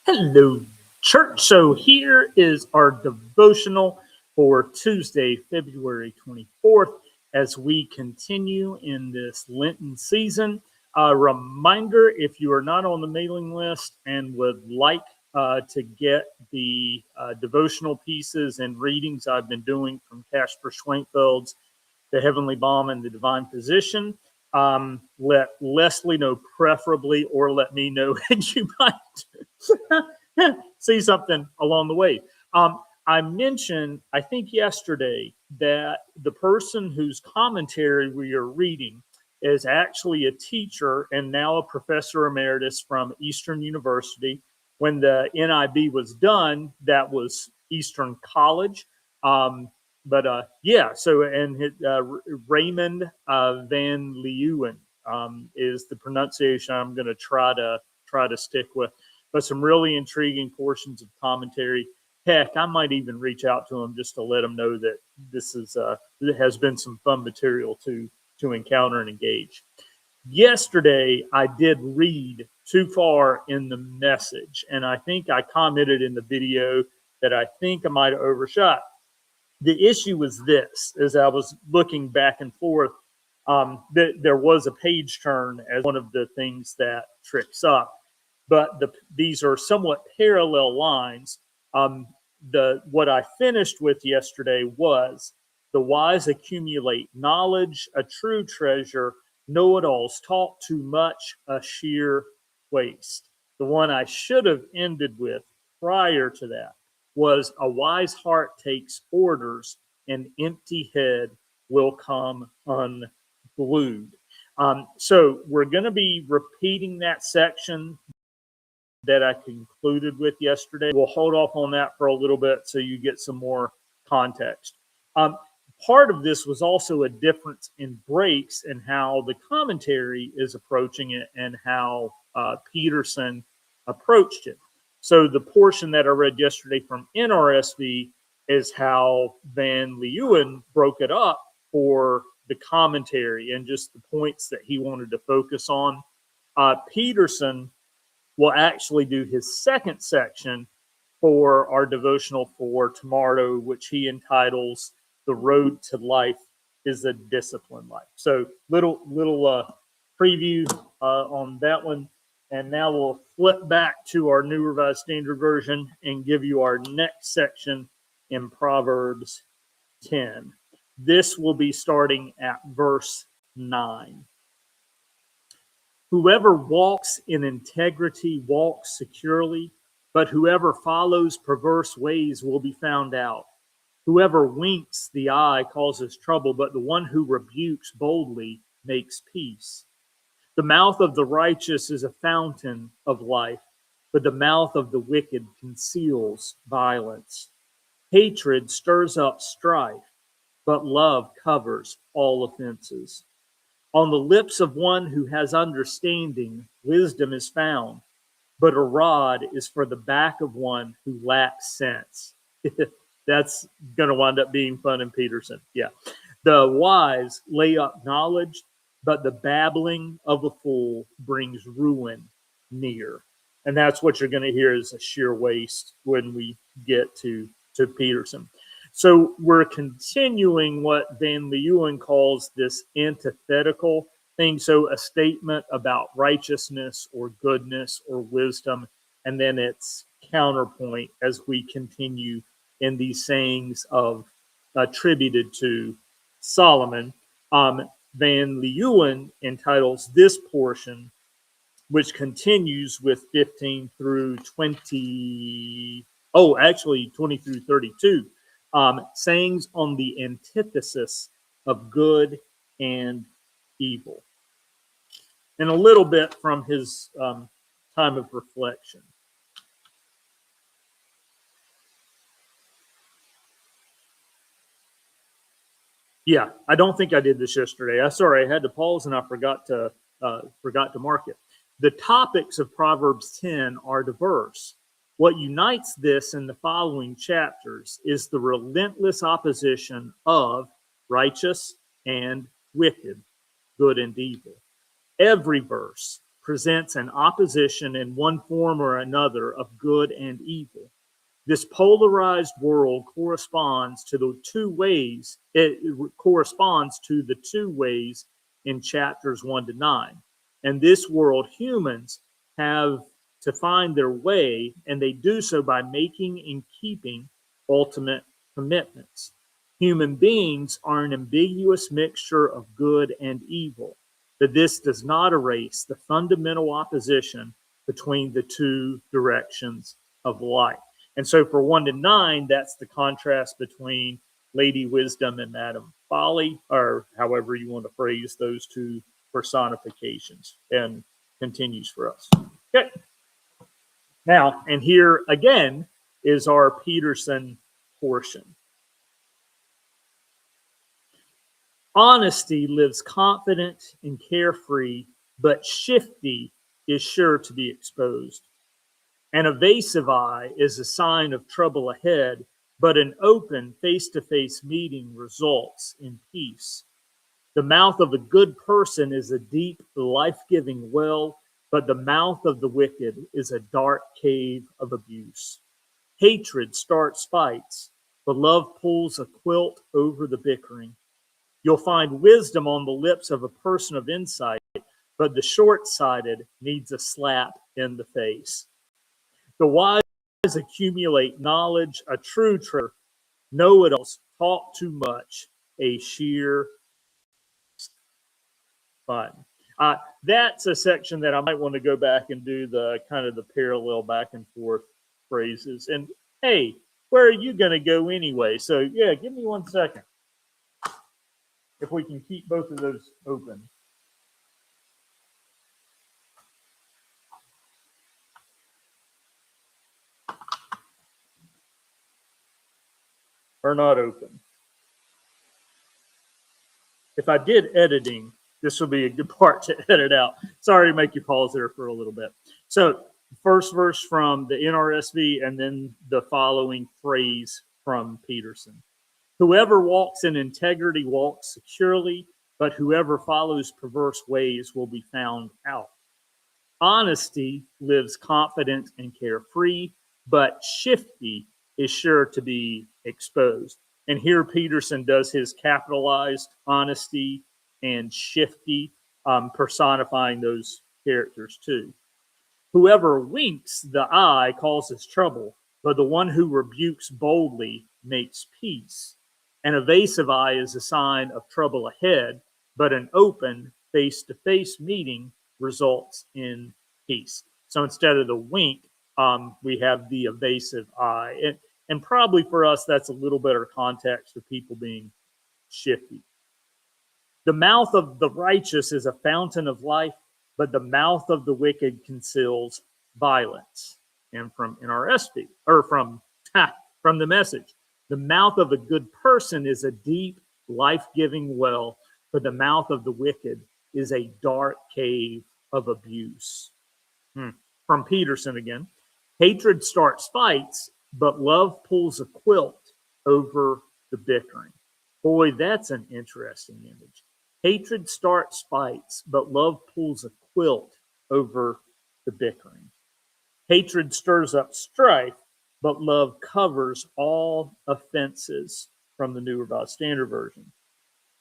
Hello, church. So here is our devotional for Tuesday, February 24th, as we continue in this Lenten season. A reminder, if you are not on the mailing list and would like to get the devotional pieces and readings I've been doing from Casper Schwenkfeld's The Heavenly Balm and the Divine Physician, let Leslie know preferably, or let me know, and you might see something along the way. I mentioned, I think yesterday, that the person whose commentary we are reading is actually a teacher and now a professor emeritus from Eastern University. When the NIB was done, that was Eastern College. Raymond van Leeuwen is the pronunciation I'm going to try to stick with. But some really intriguing portions of commentary. Heck, I might even reach out to him just to let him know that this has been some fun material to encounter and engage. Yesterday, I did read too far in the message, and I think I commented in the video that I think I might have overshot. The issue was this: as I was looking back and forth, there was a page turn as one of the things that trips up. But these are somewhat parallel lines. What I finished with yesterday was: the wise accumulate knowledge, a true treasure. Know-it-alls talk too much, a sheer waste. The one I should have ended with prior to that was: a wise heart takes orders, an empty head will come unglued. So we're going to be repeating that section that I concluded with yesterday. We'll hold off on that for a little bit so you get some more context. Part of this was also a difference in breaks and how the commentary is approaching it and how Peterson approached it. So the portion that I read yesterday from NRSV is how Van Leeuwen broke it up for the commentary and just the points that he wanted to focus on. Peterson will actually do his second section for our devotional for tomorrow, which he entitles "The Road to Life is a Disciplined Life." So little preview on that one. And now we'll flip back to our New Revised Standard Version and give you our next section in Proverbs 10. This will be starting at verse 9. Whoever walks in integrity walks securely, but whoever follows perverse ways will be found out. Whoever winks the eye causes trouble, but the one who rebukes boldly makes peace. The mouth of the righteous is a fountain of life, but the mouth of the wicked conceals violence. Hatred stirs up strife, but love covers all offenses. On the lips of one who has understanding, wisdom is found, but a rod is for the back of one who lacks sense. That's going to wind up being fun in Peterson. Yeah. The wise lay up knowledge, but the babbling of a fool brings ruin near. And that's what you're going to hear is a sheer waste when we get to Peterson. So we're continuing what Van Leeuwen calls this antithetical thing. So a statement about righteousness or goodness or wisdom, and then its counterpoint as we continue in these sayings attributed to Solomon. Van Leeuwen entitles this portion, which continues with 15 through 20, 20 through 32, sayings on the antithesis of good and evil. And a little bit from his time of reflection. Yeah, I don't think I did this yesterday. I had to pause and I forgot to mark it. The topics of Proverbs 10 are diverse. What unites this in the following chapters is the relentless opposition of righteous and wicked, good and evil. Every verse presents an opposition in one form or another of good and evil. This polarized world corresponds to the two ways. It corresponds to the two ways in chapters 1 to 9. And this world, humans have to find their way, and they do so by making and keeping ultimate commitments. Human beings are an ambiguous mixture of good and evil, but this does not erase the fundamental opposition between the two directions of life. And so for 1 to 9, that's the contrast between Lady Wisdom and Madam Folly, or however you want to phrase those two personifications, and continues for us. Okay. Now, and here again is our Peterson portion. Honesty lives confident and carefree, but shifty is sure to be exposed. An evasive eye is a sign of trouble ahead, but an open face-to-face meeting results in peace. The mouth of a good person is a deep, life-giving well, but the mouth of the wicked is a dark cave of abuse. Hatred starts fights, but love pulls a quilt over the bickering. You'll find wisdom on the lips of a person of insight, but the short-sighted needs a slap in the face. The wise accumulate knowledge, a true treasure. Know-it-alls talk too much, a sheer fun. That's a section that I might want to go back and do the kind of the parallel back and forth phrases. And hey, where are you going to go anyway? So yeah, give me 1 second. If we can keep both of those open. Are not open. If I did editing, this will be a good part to edit out. Sorry to make you pause there for a little bit. So first verse from the NRSV and then the following phrase from Peterson. Whoever walks in integrity walks securely, but whoever follows perverse ways will be found out. Honesty lives confident and carefree, but shifty is sure to be exposed. And here Peterson does his capitalized honesty and shifty, personifying those characters too. Whoever winks the eye causes trouble, but the one who rebukes boldly makes peace. An evasive eye is a sign of trouble ahead, but an open face-to-face meeting results in peace. So instead of the wink, we have the evasive eye. And probably for us, that's a little better context for people being shifty. The mouth of the righteous is a fountain of life, but the mouth of the wicked conceals violence. And from NRSV, or from the Message, the mouth of a good person is a deep, life-giving well, but the mouth of the wicked is a dark cave of abuse. From Peterson again, hatred starts fights, but love pulls a quilt over the bickering. Boy, that's an interesting image. Hatred starts fights, but love pulls a quilt over the bickering. Hatred stirs up strife, but love covers all offenses, from the New Revised Standard Version.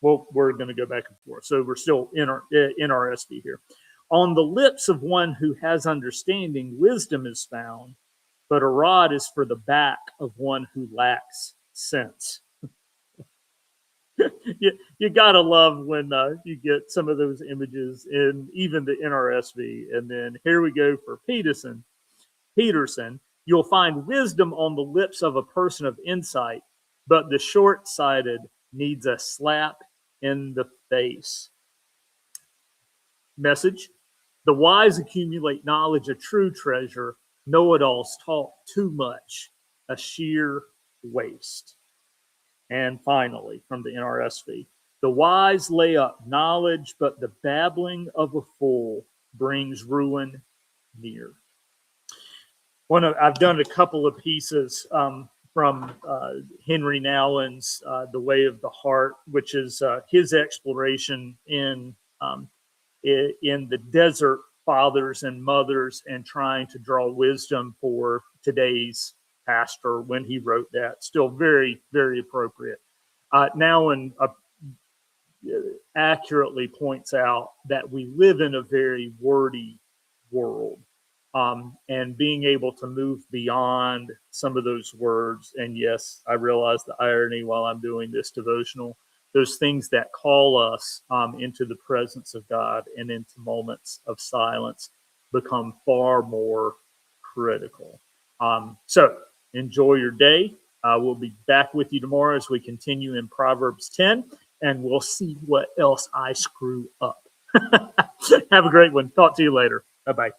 Well, we're going to go back and forth. So we're still in our NRSV here. On the lips of one who has understanding, wisdom is found, but a rod is for the back of one who lacks sense. You gotta love when you get some of those images in even the NRSV. And then here we go for Peterson. You'll find wisdom on the lips of a person of insight, but the short-sighted needs a slap in the face. Message. The wise accumulate knowledge, a true treasure. Know-it-alls talk too much, a sheer waste. And finally, from the NRSV, the wise lay up knowledge, but the babbling of a fool brings ruin near. I've done a couple of pieces from Henri Nouwen's The Way of the Heart, which is his exploration in the desert fathers and mothers and trying to draw wisdom for today's pastor when he wrote that. Still very, very appropriate. Nouwen accurately points out that we live in a very wordy world. And being able to move beyond some of those words. And yes, I realize the irony while I'm doing this devotional, those things that call us into the presence of God and into moments of silence become far more critical. So enjoy your day. We'll be back with you tomorrow as we continue in Proverbs 10, and we'll see what else I screw up. Have a great one. Talk to you later. Bye-bye.